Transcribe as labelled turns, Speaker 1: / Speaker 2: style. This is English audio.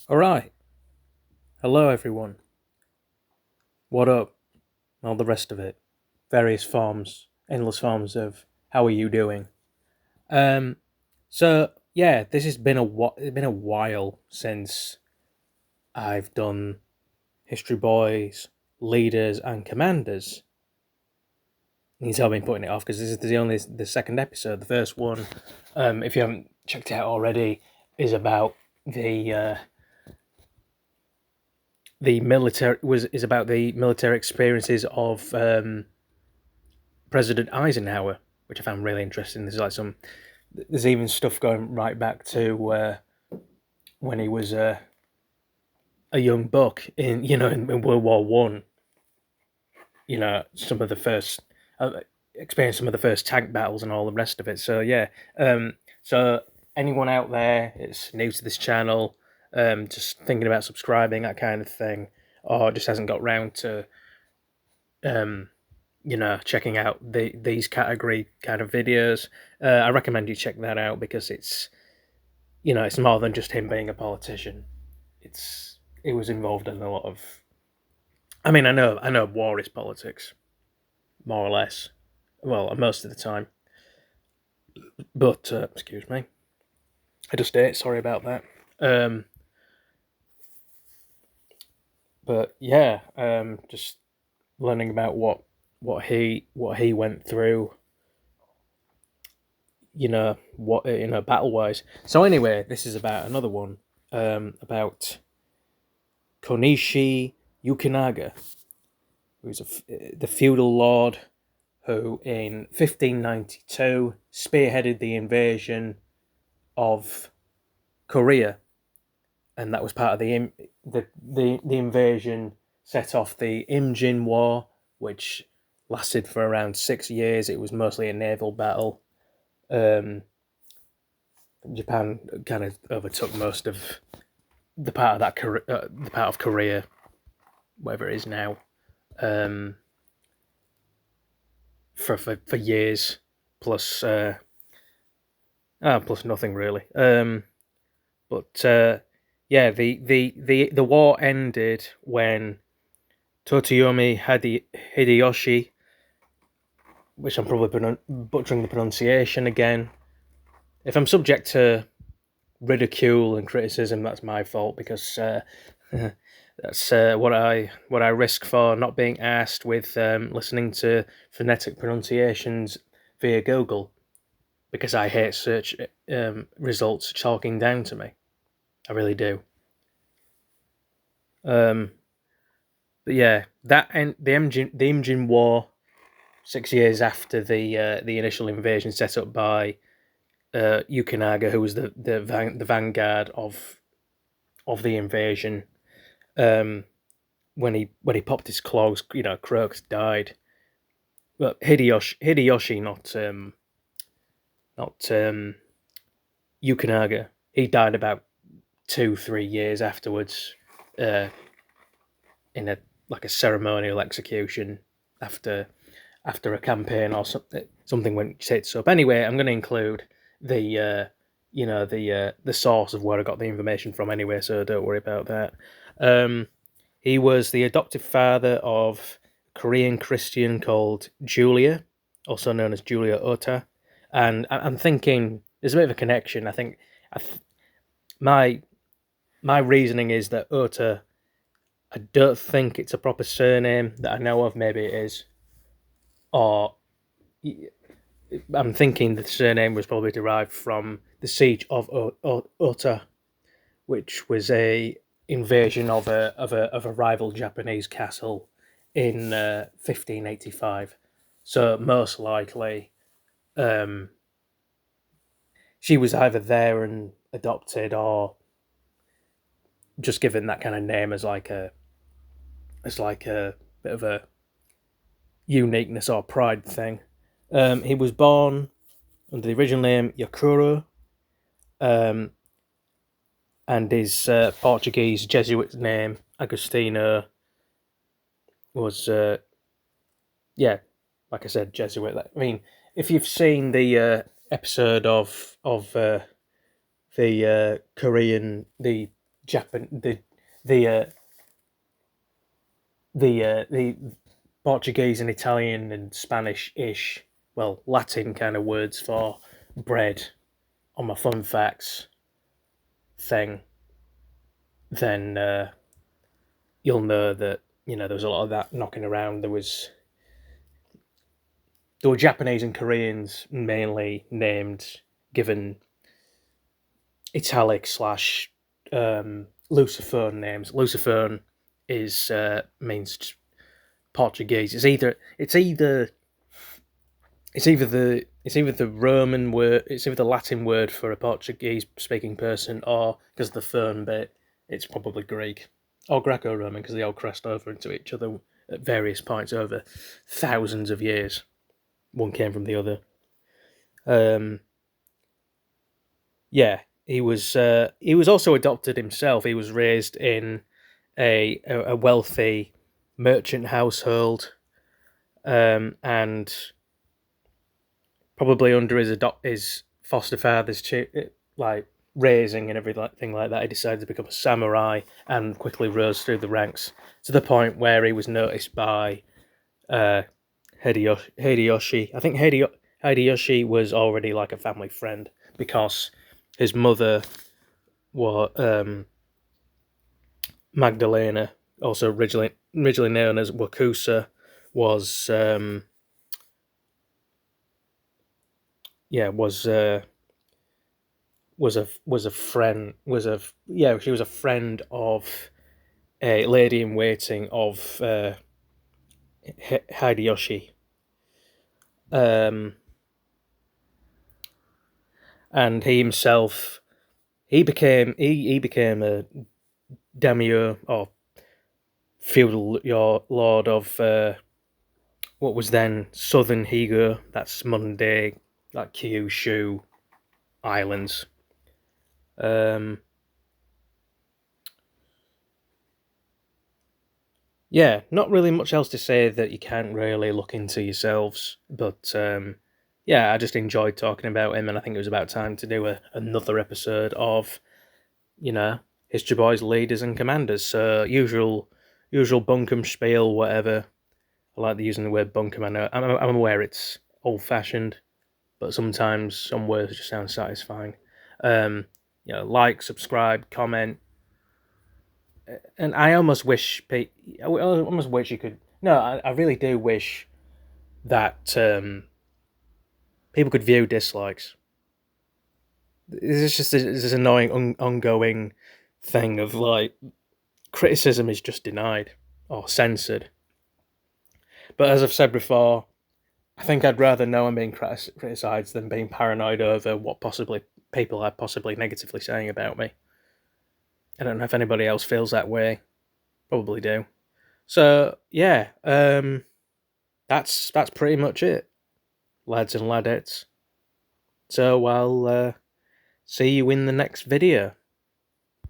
Speaker 1: All right. Hello, everyone. What up? All the rest of it. Various forms, endless forms of how are you doing? Um. So yeah, this has been it's been a while since I've done History Boys, Leaders, and Commanders. You can tell I've been putting it off because this is the second episode. The first one, if you haven't checked it out already, is about the military was is about the military experiences of President Eisenhower, which I found really interesting. There's even stuff going right back to when he was a young buck in World War One. Some of the first experienced some of the first tank battles and all the rest of it. So yeah, so anyone out there that's new to this channel, just thinking about subscribing, that kind of thing, or just hasn't got round to um, checking out these category kind of videos, I recommend you check that out because it's more than just him being a politician. It was involved in a lot of. I mean, I know war is politics, more or less. Well, most of the time. But excuse me, I just ate. Sorry about that. Um, but yeah, just learning about what he went through, battle wise. So anyway, this is about another one, about Konishi Yukinaga, who's the feudal lord who in 1592 spearheaded the invasion of Korea, and that was part of the invasion set off the Imjin War, which lasted for around 6 years. It was mostly a naval battle. Um, Japan kind of overtook most of the part of Korea, whatever it is now, um, for years, plus plus nothing really. But yeah, the war ended when Totoyomi Hideyoshi, which I'm probably butchering the pronunciation again. If I'm subject to ridicule and criticism, that's my fault because that's what I risk for not being asked with listening to phonetic pronunciations via Google, because I hate search results talking down to me. I really do. Um, but yeah, the Imjin War, 6 years after the initial invasion set up by Yukinaga, who was the vanguard of the invasion. Um, when he popped his clogs, Croaks died. But Hideyoshi, not Yukinaga. He died about 2-3 years afterwards, uh, in a ceremonial execution after a campaign or something went tits up. Anyway, I'm going to include the the source of where I got the information from anyway, so don't worry about that. He was the adoptive father of a Korean Christian called Julia, also known as Julia Ota, and I'm thinking there's a bit of a connection. I think I th- my my reasoning is that Ota. I don't think it's a proper surname that I know of. Maybe it is, or I'm thinking the surname was probably derived from the siege of Ota, which was a invasion of a rival Japanese castle in 1585. So most likely, um, she was either there and adopted, or just given that kind of name as like a bit of a uniqueness or pride thing. He was born under the original name Yakuro, um, and his Portuguese Jesuit name Agostino was, yeah, like I said, Jesuit. I mean, if you've seen the episode of the Korean, the Japan the uh, the Portuguese and Italian and Spanish-ish, well, Latin kind of words for bread on my fun facts thing, then you'll know that there was a lot of that knocking around. There were Japanese and Koreans mainly named, given italic slash Lusophone names. Lusophone is means Portuguese. It's either the Roman word, it's either the Latin word for a Portuguese speaking person, or because of the phone bit, it's probably Greek or Greco-Roman, because they all crossed over into each other at various points over thousands of years. One came from the other. Yeah, he was also adopted himself. He was raised in a wealthy merchant household, and probably under his foster father's like raising and everything like that, he decided to become a samurai and quickly rose through the ranks to the point where he was noticed by Hideyoshi. I think Hideyoshi was already like a family friend, because his mother was Magdalena, also originally known as Wakusa, was she was a friend of a lady in waiting of Hideyoshi, and he himself became a daimyo, or feudal lord of what was then southern Higo. That's modern day like Kyushu islands. Yeah, not really much else to say that you can't really look into yourselves, but yeah, I just enjoyed talking about him, and I think it was about time to do another episode of, History Boys Leaders and Commanders. So usual bunkum spiel, whatever. I like using the word bunkum. I know I'm aware it's old fashioned, but sometimes some words just sound satisfying. Like, subscribe, comment. And I almost wish you could. No, I really do wish that people could view dislikes. It's just this annoying ongoing thing of like criticism is just denied or censored. But as I've said before, I think I'd rather know I'm being criticised than being paranoid over what people are possibly negatively saying about me. I don't know if anybody else feels that way. Probably do. So yeah, that's pretty much it, lads and ladettes. So I'll see you in the next video.